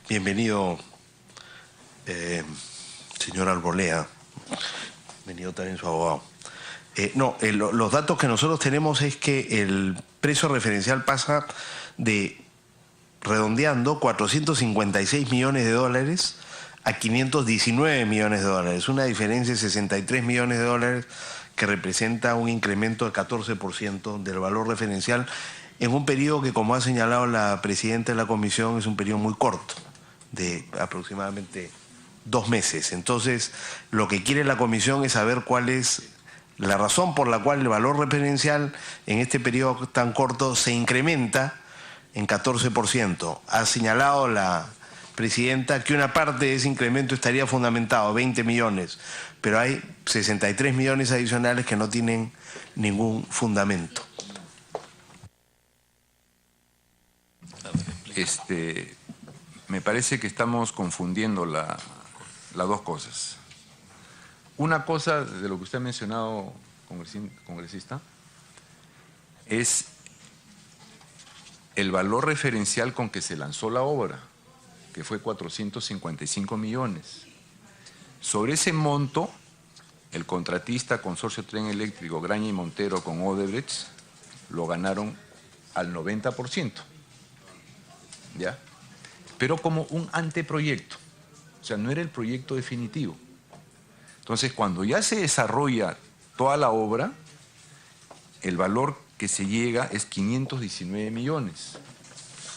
Bienvenido, señor Arboleda. Bienvenido también su abogado. Los datos que nosotros tenemos es que el precio referencial pasa de, redondeando, 456 millones de dólares a 519 millones de dólares. Una diferencia de 63 millones de dólares que representa un incremento del 14% del valor referencial en un periodo que, como ha señalado la presidenta de la comisión, es un periodo muy corto, de aproximadamente 2 meses. Entonces, lo que quiere la comisión es saber cuál es la razón por la cual el valor referencial en este periodo tan corto se incrementa en 14%. Ha señalado la presidenta que una parte de ese incremento estaría fundamentado, 20 millones, pero hay 63 millones adicionales que no tienen ningún fundamento. Me parece que estamos confundiendo las dos cosas. Una cosa de lo que usted ha mencionado, congresista, es el valor referencial con que se lanzó la obra, que fue 455 millones. Sobre ese monto, el contratista Consorcio Tren Eléctrico Graña y Montero con Odebrecht lo ganaron al 90%, ¿ya? Pero como un anteproyecto, o sea, no era el proyecto definitivo. Entonces, cuando ya se desarrolla toda la obra, el valor que se llega es 519 millones.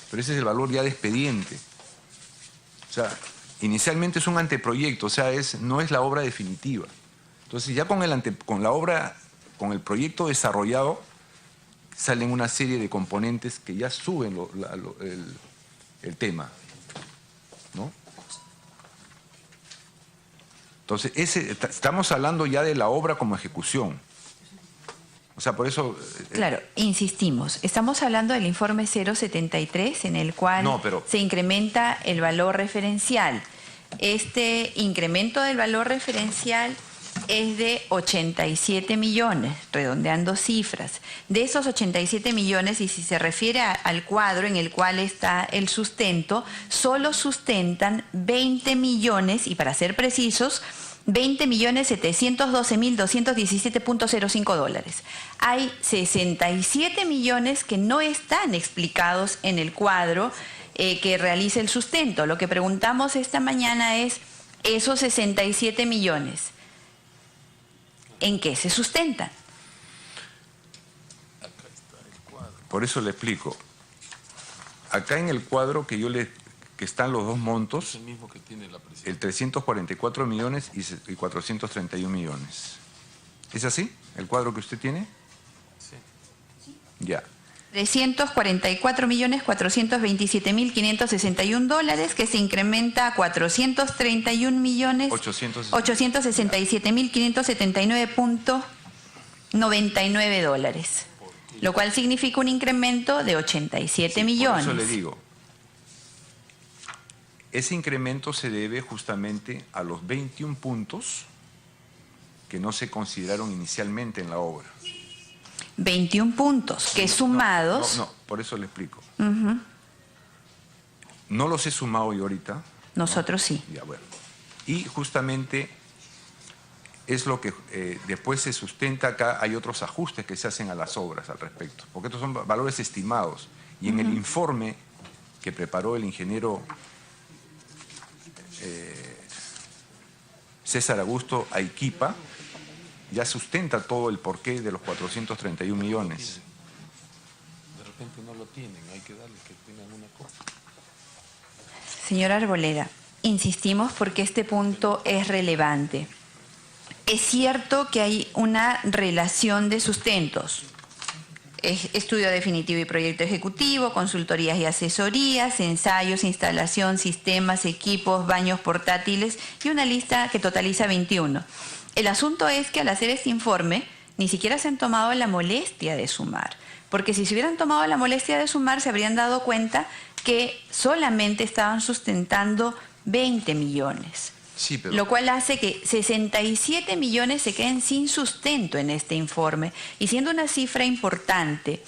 Pero ese es el valor ya de expediente. O sea, inicialmente es un anteproyecto, o sea, no es la obra definitiva. Entonces, ya con el proyecto desarrollado, salen una serie de componentes que ya suben el tema, ¿no? Entonces, estamos hablando ya de la obra como ejecución. O sea, por eso... Claro, insistimos, estamos hablando del informe 073 en el cual se incrementa el valor referencial. Este incremento del valor referencial es de 87 millones, redondeando cifras. De esos 87 millones, y si se refiere al cuadro en el cual está el sustento, solo sustentan 20 millones, y para ser precisos, 20.712.217.05 dólares. Hay 67 millones que no están explicados en el cuadro que realiza el sustento. Lo que preguntamos esta mañana es, esos 67 millones, ¿en qué se sustentan? Por eso le explico. Acá en el cuadro que están los dos montos, el mismo que tiene la presidenta. el 344 millones y 431 millones. ¿Es así? ¿El cuadro que usted tiene? Sí. Ya. 344.427.561 dólares, que se incrementa a 431.867.579.99 dólares, lo cual significa un incremento de 87 millones. Por eso le digo, ese incremento se debe justamente a los 21 puntos que no se consideraron inicialmente en la obra. 21 puntos que sumados... No, por eso le explico. No los he sumado yo ahorita. Nosotros sí. Ya, bueno. Y justamente es lo que después se sustenta acá. Hay otros ajustes que se hacen a las obras al respecto, porque estos son valores estimados. Y en el informe que preparó el ingeniero César Augusto Aiquipa, ya sustenta todo el porqué de los 431 millones. De repente no lo tienen, hay que darles que tengan una cosa. Señora Arboleda, insistimos porque este punto es relevante. Es cierto que hay una relación de sustentos. Estudio definitivo y proyecto ejecutivo, consultorías y asesorías, ensayos, instalación, sistemas, equipos, baños portátiles y una lista que totaliza 21. El asunto es que al hacer este informe ni siquiera se han tomado la molestia de sumar, porque si se hubieran tomado la molestia de sumar se habrían dado cuenta que solamente estaban sustentando 20 millones. Sí, pero... Lo cual hace que 67 millones se queden sin sustento en este informe. Y siendo una cifra importante,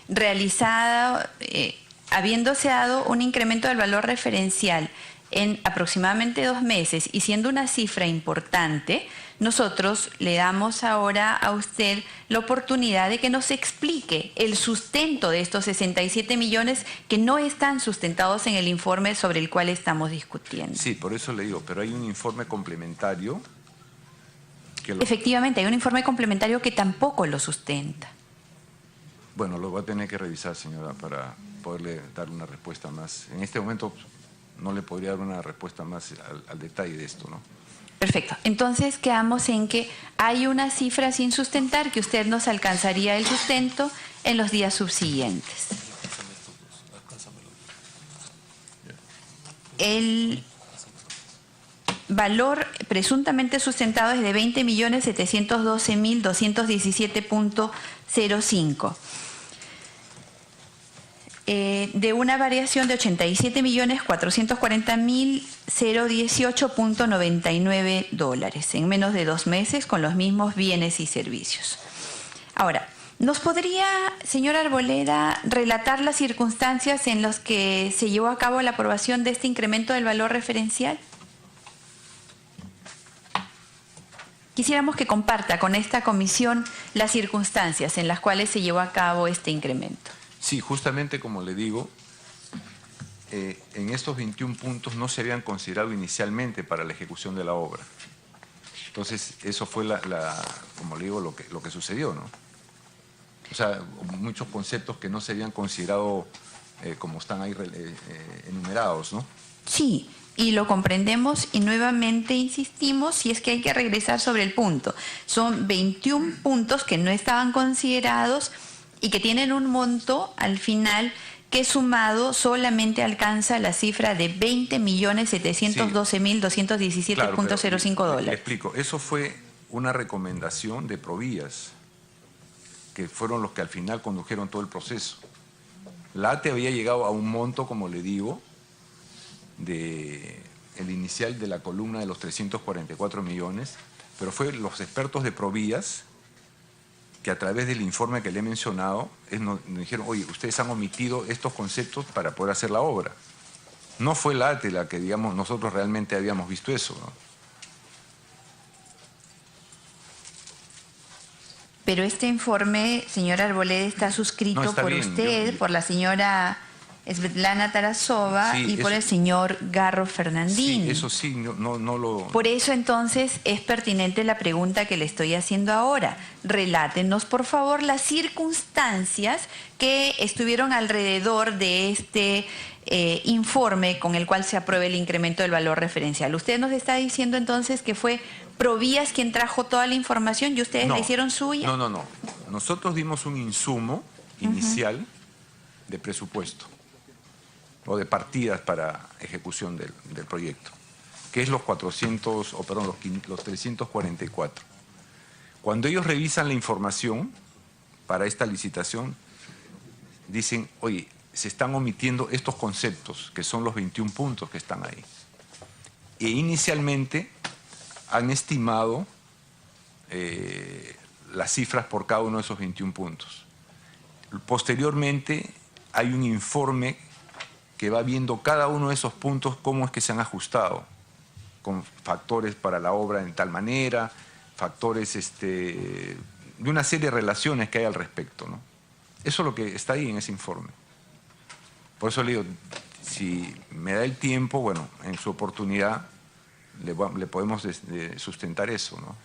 realizada habiéndose dado un incremento del valor referencial en aproximadamente 2 meses y siendo una cifra importante, nosotros le damos ahora a usted la oportunidad de que nos explique el sustento de estos 67 millones que no están sustentados en el informe sobre el cual estamos discutiendo. Sí, por eso le digo, pero hay un informe complementario que lo... Efectivamente, hay un informe complementario que tampoco lo sustenta. Bueno, lo va a tener que revisar, señora, para poderle dar una respuesta más. En este momento no le podría dar una respuesta más al detalle de esto, ¿no? Perfecto. Entonces quedamos en que hay una cifra sin sustentar que usted nos alcanzaría el sustento en los días subsiguientes. El valor presuntamente sustentado es de 20.712.217.05. De una variación de 87.440.018.99 dólares en menos de 2 meses con los mismos bienes y servicios. Ahora, ¿nos podría, señor Arboleda, relatar las circunstancias en las que se llevó a cabo la aprobación de este incremento del valor referencial? Quisiéramos que comparta con esta comisión las circunstancias en las cuales se llevó a cabo este incremento. Sí, justamente como le digo, en estos 21 puntos no se habían considerado inicialmente para la ejecución de la obra. Entonces, eso fue, como le digo, lo que sucedió, ¿no? O sea, muchos conceptos que no se habían considerado como están ahí enumerados, ¿no? Sí, y lo comprendemos y nuevamente insistimos si es que hay que regresar sobre el punto. Son 21 puntos que no estaban considerados y que tienen un monto al final que sumado solamente alcanza la cifra de 20.712.217.05 dólares. Le explico, eso fue una recomendación de Provías, que fueron los que al final condujeron todo el proceso. La ATE había llegado a un monto, como le digo, el inicial de la columna de los 344 millones, pero fue los expertos de Provías que a través del informe que le he mencionado, nos dijeron, oye, ustedes han omitido estos conceptos para poder hacer la obra. No fue la ATE la que, digamos, nosotros realmente habíamos visto eso, ¿no? Pero este informe, señor Arboleda, está suscrito No, está por bien, usted, por la señora Svetlana Tarasova Sí, y por eso- el señor Garro Fernandini. Sí, eso sí, no lo... Por eso entonces es pertinente la pregunta que le estoy haciendo ahora. Relátenos, por favor, las circunstancias que estuvieron alrededor de este informe con el cual se apruebe el incremento del valor referencial. Usted nos está diciendo entonces que fue Provías quien trajo toda la información y ustedes la hicieron suya. No. Nosotros dimos un insumo inicial de presupuesto o de partidas para ejecución del proyecto, que es los 344. Cuando ellos revisan la información para esta licitación, dicen, oye, se están omitiendo estos conceptos, que son los 21 puntos que están ahí. E inicialmente han estimado las cifras por cada uno de esos 21 puntos. Posteriormente hay un informe que va viendo cada uno de esos puntos cómo es que se han ajustado, con factores para la obra en tal manera, factores de una serie de relaciones que hay al respecto, ¿no? Eso es lo que está ahí en ese informe. Por eso le digo, si me da el tiempo, bueno, en su oportunidad le podemos sustentar eso, ¿no?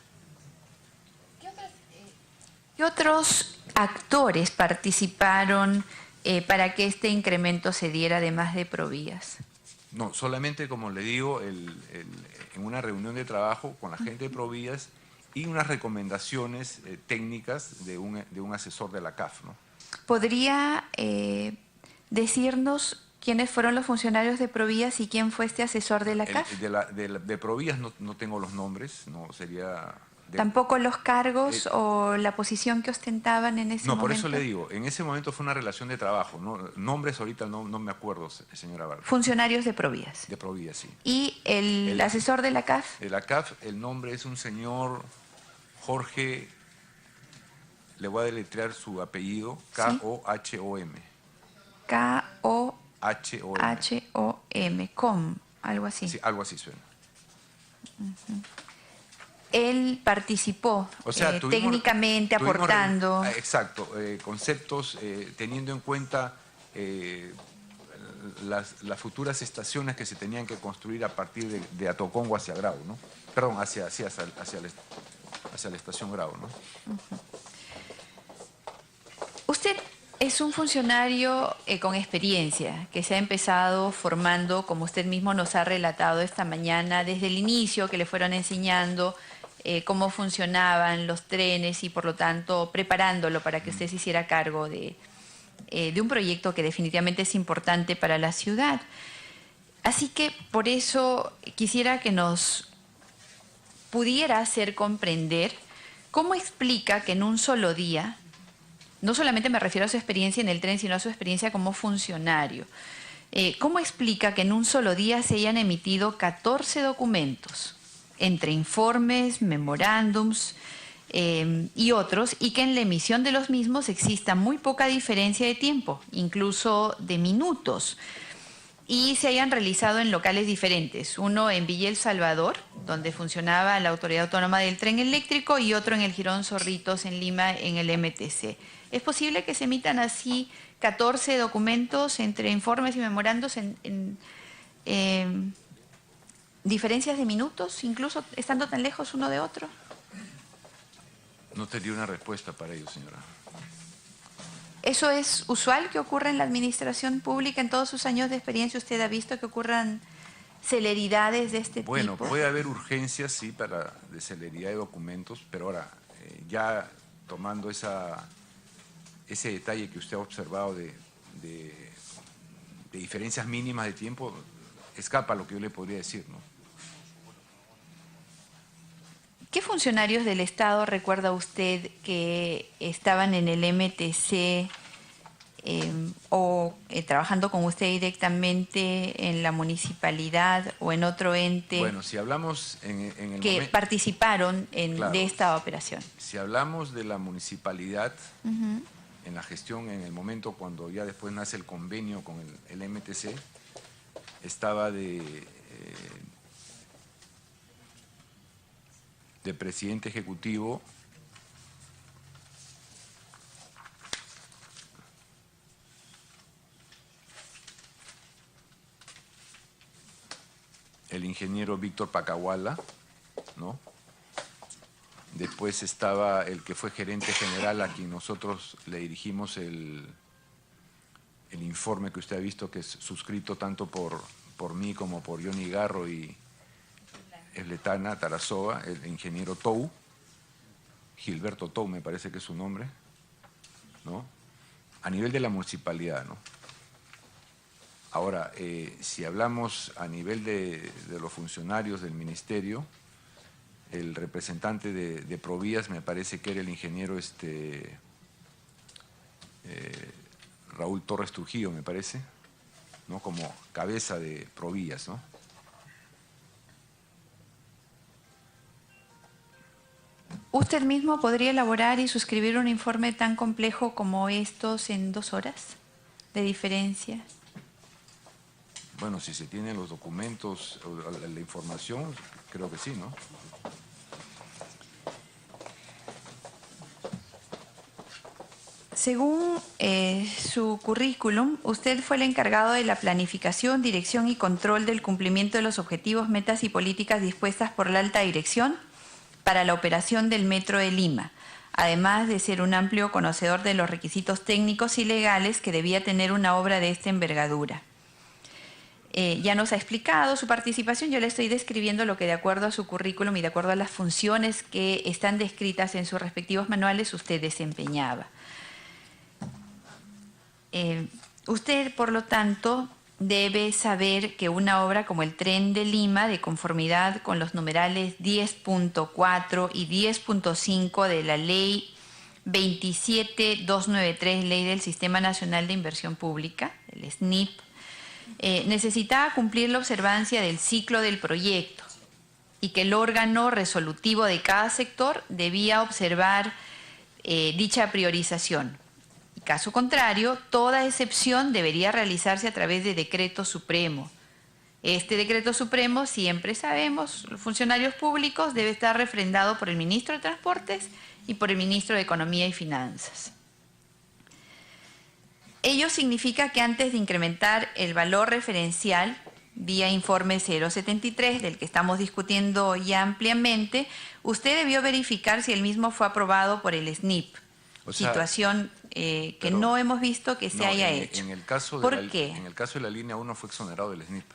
¿Qué otros actores participaron para que este incremento se diera además de Provías? No, solamente, como le digo, en una reunión de trabajo con la gente de Provías y unas recomendaciones técnicas de un asesor de la CAF, ¿no? ¿Podría decirnos quiénes fueron los funcionarios de Provías y quién fue este asesor de la CAF? De Provías no tengo los nombres, no sería... ¿Tampoco los cargos o la posición que ostentaban en ese momento? No, por eso le digo, en ese momento fue una relación de trabajo, ¿no? Nombres ahorita no me acuerdo, señora Vargas. Funcionarios de Provías. De Provías, sí. ¿Y el asesor de la CAF? De la CAF, el nombre es un señor Jorge, le voy a deletrear su apellido, K-O-H-O-M. K H-O-M, algo así. Sí, algo así suena. Él participó técnicamente, aportando. Exacto, conceptos teniendo en cuenta las futuras estaciones que se tenían que construir a partir de Atocongo hacia Grau, ¿no? Perdón, hacia la estación Grau, ¿no? Usted es un funcionario con experiencia, que se ha empezado formando, como usted mismo nos ha relatado esta mañana, desde el inicio, que le fueron enseñando cómo funcionaban los trenes y por lo tanto preparándolo para que usted se hiciera cargo de un proyecto que definitivamente es importante para la ciudad. Así que por eso quisiera que nos pudiera hacer comprender cómo explica que en un solo día, no solamente me refiero a su experiencia en el tren, sino a su experiencia como funcionario, ¿cómo explica que en un solo día se hayan emitido 14 documentos, entre informes, memorándums y otros, y que en la emisión de los mismos exista muy poca diferencia de tiempo, incluso de minutos, y se hayan realizado en locales diferentes, uno en Villa El Salvador, donde funcionaba la Autoridad Autónoma del Tren Eléctrico, y otro en el Jirón Zorritos, en Lima, en el MTC? ¿Es posible que se emitan así 14 documentos entre informes y memorandos en diferencias de minutos, incluso estando tan lejos uno de otro? No tendría una respuesta para ello, señora. ¿Eso es usual que ocurra en la administración pública? ¿En todos sus años de experiencia usted ha visto que ocurran celeridades de este tipo? Bueno, puede haber urgencias, sí, de celeridad de documentos, pero ahora, ya tomando ese detalle que usted ha observado de diferencias mínimas de tiempo, escapa a lo que yo le podría decir, ¿no? ¿Qué funcionarios del Estado recuerda usted que estaban en el MTC o trabajando con usted directamente en la municipalidad o en otro ente? Bueno, si hablamos en el que participaron de esta operación. Si hablamos de la municipalidad, en la gestión, en el momento cuando ya después nace el convenio con el MTC, estaba de presidente ejecutivo el ingeniero Víctor Pacahuala, ¿no? Después estaba el que fue gerente general, a quien nosotros le dirigimos el informe que usted ha visto, que es suscrito tanto por mí como por Johnny Garro y Esletana Tarazova, el ingeniero Tou, Gilberto Tou me parece que es su nombre, ¿no? A nivel de la municipalidad, ¿no? Ahora, si hablamos a nivel de los funcionarios del ministerio, el representante de Provías me parece que era el ingeniero Raúl Torres Trujillo, me parece, ¿no? Como cabeza de Provías, ¿no? ¿Usted mismo podría elaborar y suscribir un informe tan complejo como estos en 2 horas de diferencia? Bueno, si se tienen los documentos, la información, creo que sí, ¿no? Según su currículum, usted fue el encargado de la planificación, dirección y control del cumplimiento de los objetivos, metas y políticas dispuestas por la alta dirección para la operación del Metro de Lima, además de ser un amplio conocedor de los requisitos técnicos y legales que debía tener una obra de esta envergadura. Ya nos ha explicado su participación, yo le estoy describiendo lo que de acuerdo a su currículum y de acuerdo a las funciones que están descritas en sus respectivos manuales usted desempeñaba. Usted, por lo tanto, debe saber que una obra como el Tren de Lima, de conformidad con los numerales 10.4 y 10.5 de la Ley 27293, Ley del Sistema Nacional de Inversión Pública, el SNIP, necesitaba cumplir la observancia del ciclo del proyecto y que el órgano resolutivo de cada sector debía observar dicha priorización. Caso contrario, toda excepción debería realizarse a través de decreto supremo. Este decreto supremo, siempre sabemos, los funcionarios públicos, debe estar refrendado por el ministro de Transportes y por el ministro de Economía y Finanzas. Ello significa que antes de incrementar el valor referencial, vía informe 073, del que estamos discutiendo ya ampliamente, usted debió verificar si el mismo fue aprobado por el SNIP. O sea, situación que pero no hemos visto que se haya hecho. En el caso ¿Por qué? En el caso de la línea 1 fue exonerado del SNIP.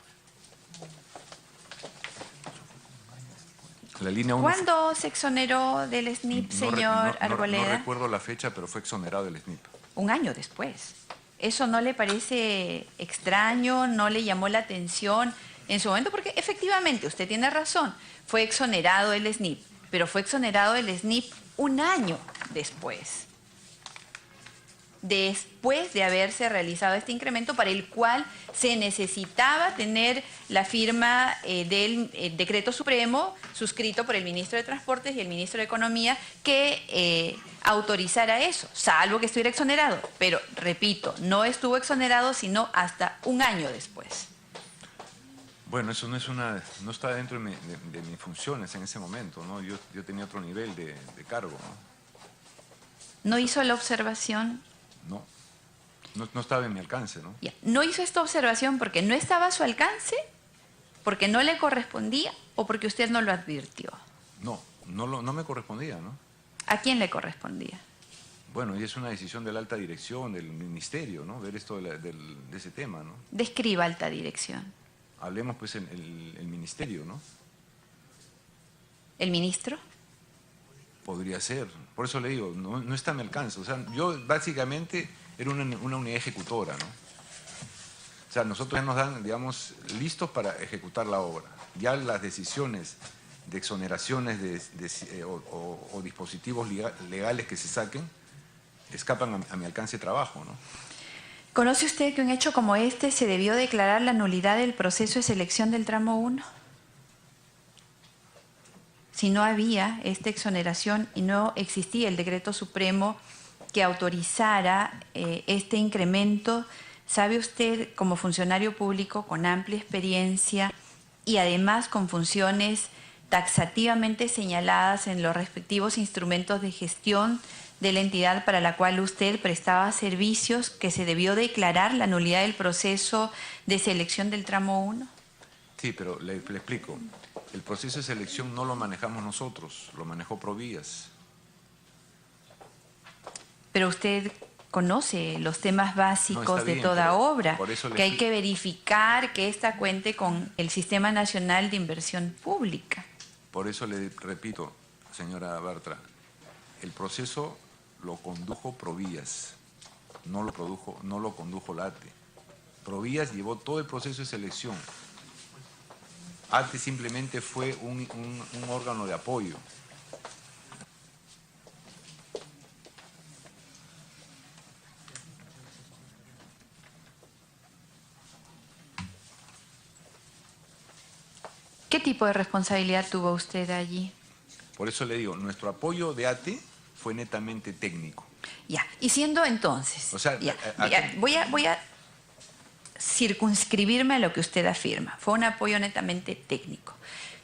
La línea 1 ¿Cuándo se exoneró del SNIP, señor Arboleda? No recuerdo la fecha, pero fue exonerado del SNIP. Un año después. ¿Eso no le parece extraño? ¿No le llamó la atención en su momento? Porque efectivamente, usted tiene razón, fue exonerado el SNIP, pero fue exonerado el SNIP un año después. Después de haberse realizado este incremento para el cual se necesitaba tener la firma del decreto supremo suscrito por el ministro de Transportes y el ministro de Economía que autorizara eso, salvo que estuviera exonerado. Pero, repito, no estuvo exonerado sino hasta un año después. Bueno, eso no está dentro de mis funciones en ese momento, ¿no? Yo tenía otro nivel de cargo, ¿no? ¿No hizo la observación? No estaba en mi alcance, ¿no? Ya. ¿No hizo esta observación porque no estaba a su alcance? ¿Porque no le correspondía o porque usted no lo advirtió? No me correspondía, ¿no? ¿A quién le correspondía? Bueno, y es una decisión de la alta dirección, del ministerio, ¿no? Ver esto de ese tema, ¿no? Describa alta dirección. Hablemos pues el ministerio, ¿no? ¿El ministro? Podría ser. Por eso le digo, no está a mi alcance. O sea, yo básicamente era una unidad ejecutora, ¿no? O sea, nosotros ya nos dan, digamos, listos para ejecutar la obra. Ya las decisiones de exoneraciones o dispositivos legales que se saquen escapan a mi alcance de trabajo, ¿no? ¿Conoce usted que un hecho como este se debió declarar la nulidad del proceso de selección del tramo 1? Si no había esta exoneración y no existía el decreto supremo que autorizara este incremento, ¿sabe usted, como funcionario público con amplia experiencia y además con funciones taxativamente señaladas en los respectivos instrumentos de gestión de la entidad para la cual usted prestaba servicios, que se debió declarar la nulidad del proceso de selección del tramo 1? Sí, pero le explico. El proceso de selección no lo manejamos nosotros, lo manejó Provías. Pero usted conoce los temas básicos bien, de toda pero obra, por eso que hay que verificar que ésta cuente con el Sistema Nacional de Inversión Pública. Por eso le repito, señora Bartra, el proceso lo condujo Provías, no lo condujo la ATE. Provías llevó todo el proceso de selección. ATE simplemente fue un órgano de apoyo. ¿Qué tipo de responsabilidad tuvo usted allí? Por eso le digo, nuestro apoyo de ATE fue netamente técnico. Ya, y siendo entonces, O sea, voy a circunscribirme a lo que usted afirma. Fue un apoyo netamente técnico.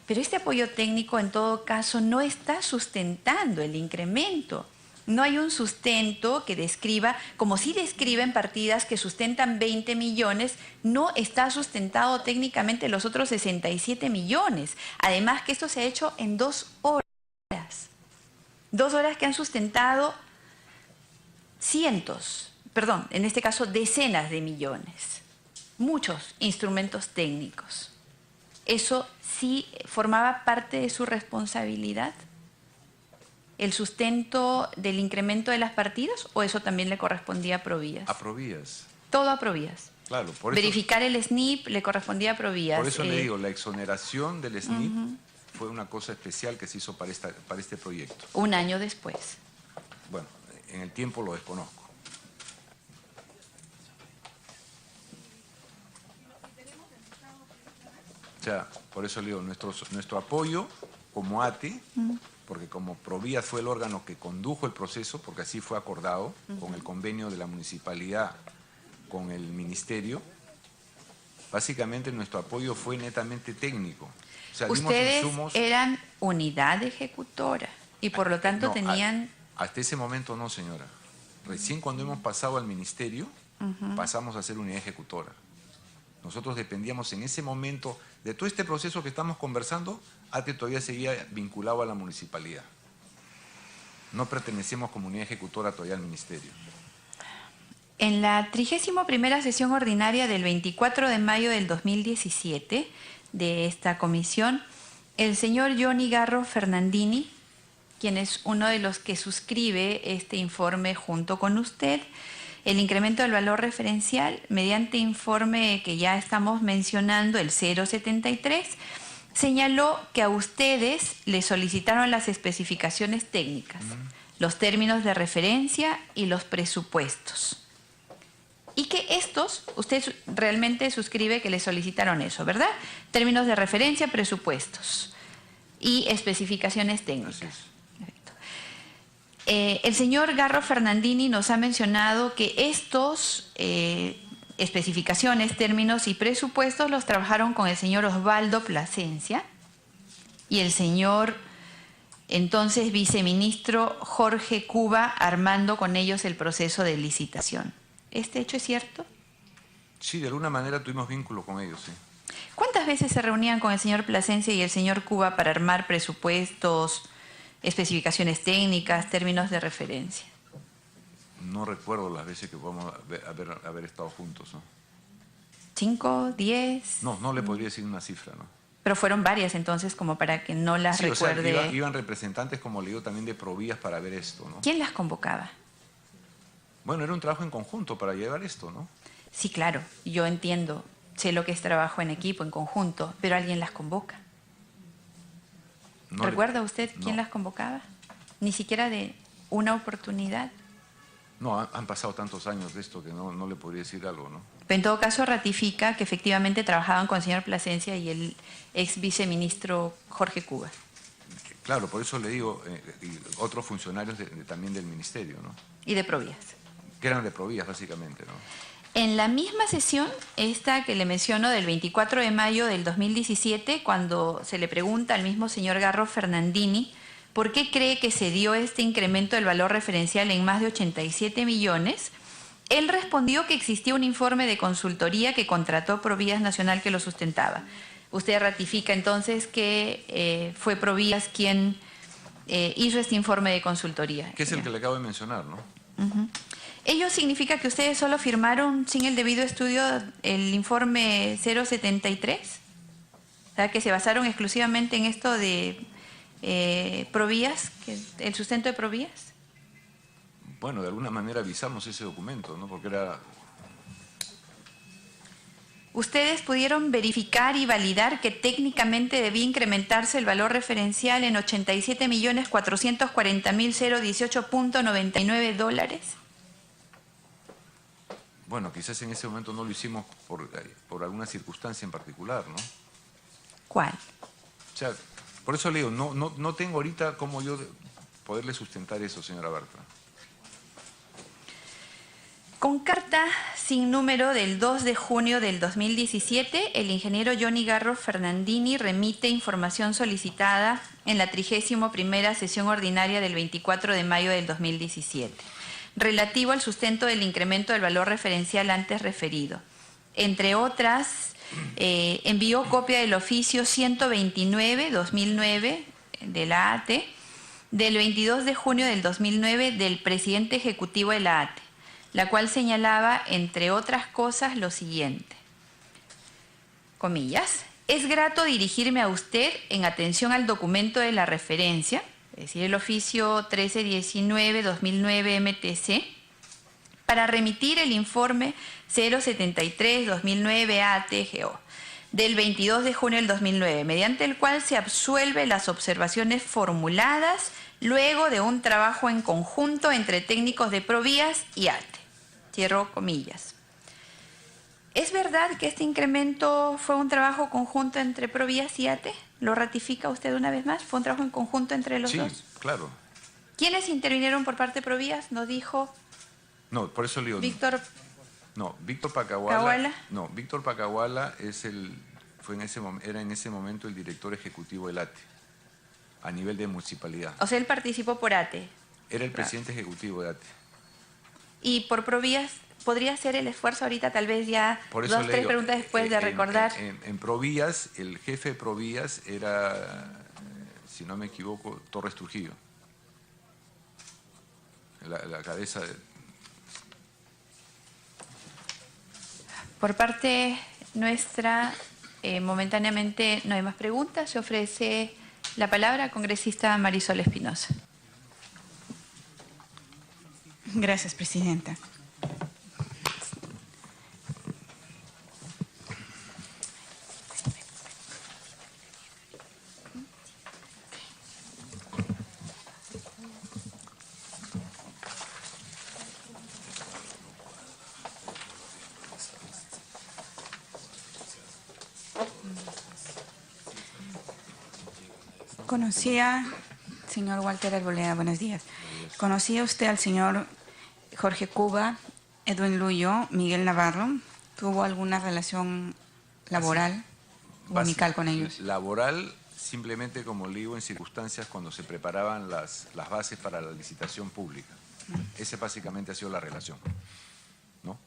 Pero este apoyo técnico, en todo caso, no está sustentando el incremento. No hay un sustento que describa, como sí describen partidas que sustentan 20 millones, no está sustentado técnicamente los otros 67 millones. Además que esto se ha hecho en 2 horas. 2 horas que han sustentado en este caso decenas de millones. Muchos instrumentos técnicos. ¿Eso sí formaba parte de su responsabilidad? ¿El sustento del incremento de las partidas o eso también le correspondía a Provías? A Provías. Todo a Provías. Claro, por eso, verificar el SNIP le correspondía a Provías. Por eso le digo, la exoneración del SNIP fue una cosa especial que se hizo para este proyecto. Un año después. Bueno, en el tiempo lo desconozco. O sea, por eso le digo, nuestro apoyo como ATE, porque como Provías fue el órgano que condujo el proceso, porque así fue acordado con el convenio de la municipalidad con el ministerio, básicamente nuestro apoyo fue netamente técnico. O sea, dimos Ustedes insumos. eran unidad ejecutora y por lo tanto No, tenían... Hasta ese momento no, señora. Recién cuando hemos pasado al ministerio, pasamos a ser unidad ejecutora. Nosotros dependíamos en ese momento de todo este proceso que estamos conversando, ATE todavía seguía vinculado a la municipalidad. No pertenecemos como unidad ejecutora todavía al ministerio. En la 31ª sesión ordinaria del 24 de mayo del 2017 de esta comisión, el señor Johnny Garro Fernandini, quien es uno de los que suscribe este informe junto con usted, el incremento del valor referencial mediante informe que ya estamos mencionando, el 073, señaló que a ustedes les solicitaron las especificaciones técnicas, los términos de referencia y los presupuestos. Y que estos, usted realmente suscribe que le solicitaron eso, ¿verdad? Términos de referencia, presupuestos y especificaciones técnicas. Así es. Perfecto. El señor Garro Fernandini nos ha mencionado que estos especificaciones, términos y presupuestos los trabajaron con el señor Osvaldo Plasencia y el señor entonces viceministro Jorge Cuba, armando con ellos el proceso de licitación. ¿Este hecho es cierto? Sí, de alguna manera tuvimos vínculo con ellos, sí. ¿Cuántas veces se reunían con el señor Plasencia y el señor Cuba para armar presupuestos, especificaciones técnicas, términos de referencia? No recuerdo las veces que podemos haber estado juntos, ¿no? ¿5, 10? No le podría decir una cifra, ¿no? Pero fueron varias entonces como para que no las Sí, o sea, recuerde. iban representantes, como le digo, también de Provías para ver esto, ¿no? ¿Quién las convocaba? Bueno, era un trabajo en conjunto para llevar esto, ¿no? Sí, claro, yo entiendo, sé lo que es trabajo en equipo, en conjunto, pero alguien las convoca. No ¿Recuerda usted quién no. las convocaba? Ni siquiera de una oportunidad. No, han pasado tantos años de esto que no le podría decir algo, ¿no? Pero en todo caso ratifica que efectivamente trabajaban con el señor Plasencia y el ex viceministro Jorge Cuba. Claro, por eso le digo, y otros funcionarios también del ministerio, ¿no? Y de Provías. Que eran de Provías, básicamente, ¿no? En la misma sesión, esta que le menciono del 24 de mayo del 2017, cuando se le pregunta al mismo señor Garro Fernandini por qué cree que se dio este incremento del valor referencial en más de 87 millones, él respondió que existía un informe de consultoría que contrató Provías Nacional que lo sustentaba. Usted ratifica entonces que fue Provías quien hizo este informe de consultoría. Que es el que le acabo de mencionar, ¿no? ¿Ello significa que ustedes solo firmaron sin el debido estudio el informe 073? O sea, que se basaron exclusivamente en esto de Provías, el sustento de Provías. Bueno, de alguna manera avisamos ese documento, ¿no? Porque era... ¿Ustedes pudieron verificar y validar que técnicamente debía incrementarse el valor referencial en 87.440.018.99 dólares? Bueno, quizás en ese momento no lo hicimos por alguna circunstancia en particular, ¿no? ¿Cuál? O sea, por eso le digo, no tengo ahorita cómo yo poderle sustentar eso, señora Bartra. Con carta sin número del 2 de junio del 2017, el ingeniero Johnny Garro Fernandini remite información solicitada en la 31ª sesión ordinaria del 24 de mayo del 2017, relativo al sustento del incremento del valor referencial antes referido. Entre otras, envió copia del oficio 129-2009 de la ATE, del 22 de junio del 2009 del presidente ejecutivo de la ATE, la cual señalaba, entre otras cosas, lo siguiente. Comillas, es grato dirigirme a usted en atención al documento de la referencia, es decir, el oficio 1319-2009 MTC, para remitir el informe 073-2009 ATGO del 22 de junio del 2009, mediante el cual se absuelve las observaciones formuladas luego de un trabajo en conjunto entre técnicos de Provías y ATE. Cierro comillas. ¿Es verdad que este incremento fue un trabajo conjunto entre Provías y ATE? ¿Lo ratifica usted una vez más? ¿Fue un trabajo en conjunto entre los Sí, dos? claro. ¿Quiénes intervinieron por parte de Provías? Nos dijo No, por eso le digo... Víctor No, Víctor Pacahuala. Cahuala. No, Víctor Pacahuala era en ese momento el director ejecutivo del ATE, a nivel de municipalidad. O sea, él participó por ATE. Era el presidente ejecutivo de ATE. Y por Provías, ¿podría hacer el esfuerzo ahorita, tal vez ya Por eso dos, le tres digo, preguntas después de recordar? En Provías, el jefe de Provías era, si no me equivoco, Torres Trujillo. La cabeza de... Por parte nuestra, momentáneamente no hay más preguntas. Se ofrece la palabra a congresista Marisol Espinosa. Gracias, presidenta. Señor Walter Arboleda, buenos días. ¿Conocía usted al señor Jorge Cuba, Edwin Luyo, Miguel Navarro? ¿Tuvo alguna relación laboral o amical con ellos? Laboral, simplemente como le digo, en circunstancias cuando se preparaban las bases para la licitación pública. Esa básicamente ha sido la relación, ¿no?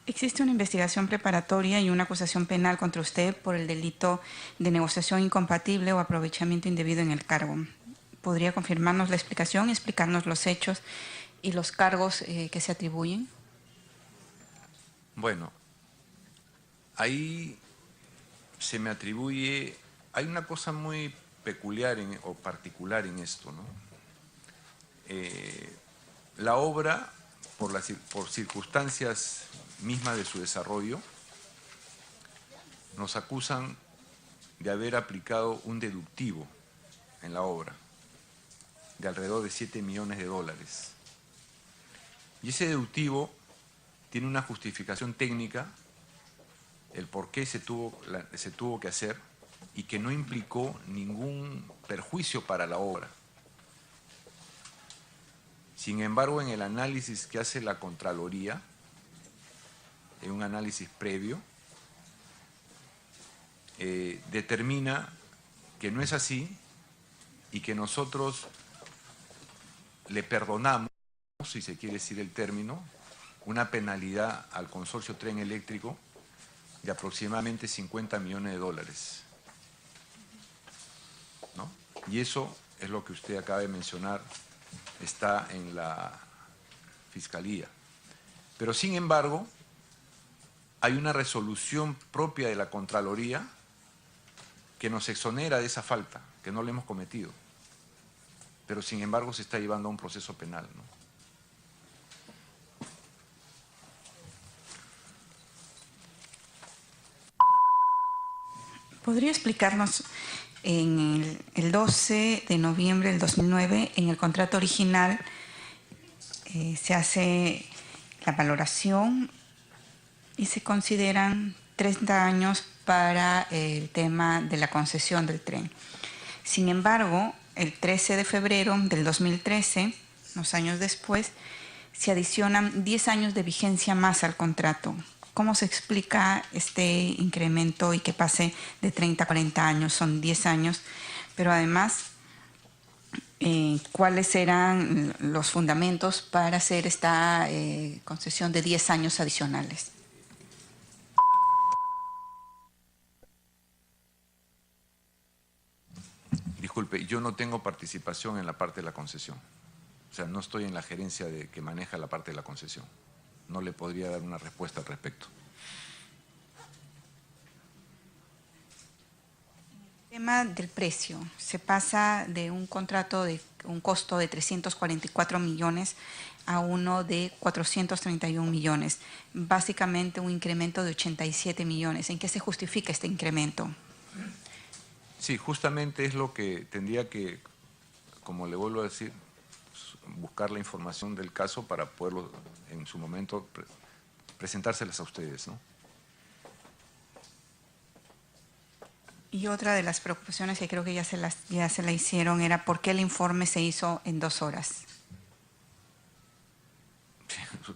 Existe una investigación preparatoria y una acusación penal contra usted por el delito de negociación incompatible o aprovechamiento indebido en el cargo. ¿Podría confirmarnos la explicación, explicarnos los hechos y los cargos que se atribuyen? Bueno, ahí se me atribuye... Hay una cosa muy peculiar o particular en esto, ¿no? La obra, por circunstancias misma de su desarrollo, nos acusan de haber aplicado un deductivo en la obra de alrededor de 7 millones de dólares. Y ese deductivo tiene una justificación técnica, el por qué se tuvo que hacer y que no implicó ningún perjuicio para la obra. Sin embargo, en el análisis que hace la Contraloría, en un análisis previo, determina que no es así y que nosotros le perdonamos, si se quiere decir el término, una penalidad al consorcio Tren Eléctrico de aproximadamente 50 millones de dólares, ¿no? Y eso es lo que usted acaba de mencionar, está en la Fiscalía. Pero sin embargo, hay una resolución propia de la Contraloría que nos exonera de esa falta, que no la hemos cometido. Pero sin embargo se está llevando a un proceso penal, ¿no? ¿Podría explicarnos, en el 12 de noviembre del 2009, en el contrato original, se hace la valoración y se consideran 30 años para el tema de la concesión del tren? Sin embargo, el 13 de febrero del 2013, unos años después, se adicionan 10 años de vigencia más al contrato. ¿Cómo se explica este incremento y que pase de 30 a 40 años? Son 10 años, pero además, ¿cuáles eran los fundamentos para hacer esta concesión de 10 años adicionales? Disculpe, yo no tengo participación en la parte de la concesión. O sea, no estoy en la gerencia que maneja la parte de la concesión. No le podría dar una respuesta al respecto. El tema del precio. Se pasa de un contrato de un costo de 344 millones a uno de 431 millones. Básicamente un incremento de 87 millones. ¿En qué se justifica este incremento? Sí, justamente es lo que tendría que, como le vuelvo a decir, buscar la información del caso para poderlo en su momento presentárselas a ustedes, ¿no? Y otra de las preocupaciones que creo que ya se la hicieron era por qué el informe se hizo en 2 horas.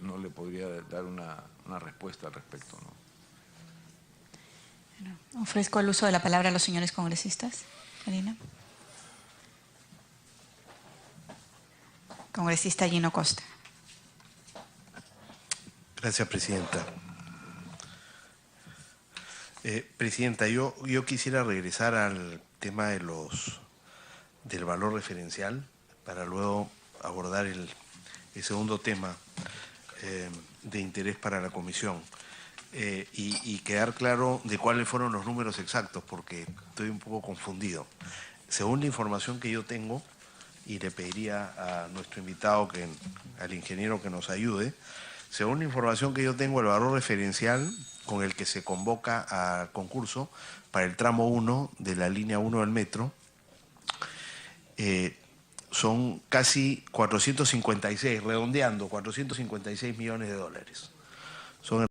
No le podría dar una respuesta al respecto, ¿no? Bueno, ofrezco el uso de la palabra a los señores congresistas. Karina. Congresista Gino Costa. Gracias, Presidenta. Presidenta, yo quisiera regresar al tema del valor referencial para luego abordar el segundo tema de interés para la Comisión y quedar claro de cuáles fueron los números exactos, porque estoy un poco confundido. Según la información que yo tengo, y le pediría a nuestro invitado, al ingeniero que nos ayude, según la información que yo tengo, el valor referencial con el que se convoca al concurso para el tramo 1 de la línea 1 del metro son casi 456, redondeando, 456 millones de dólares. Son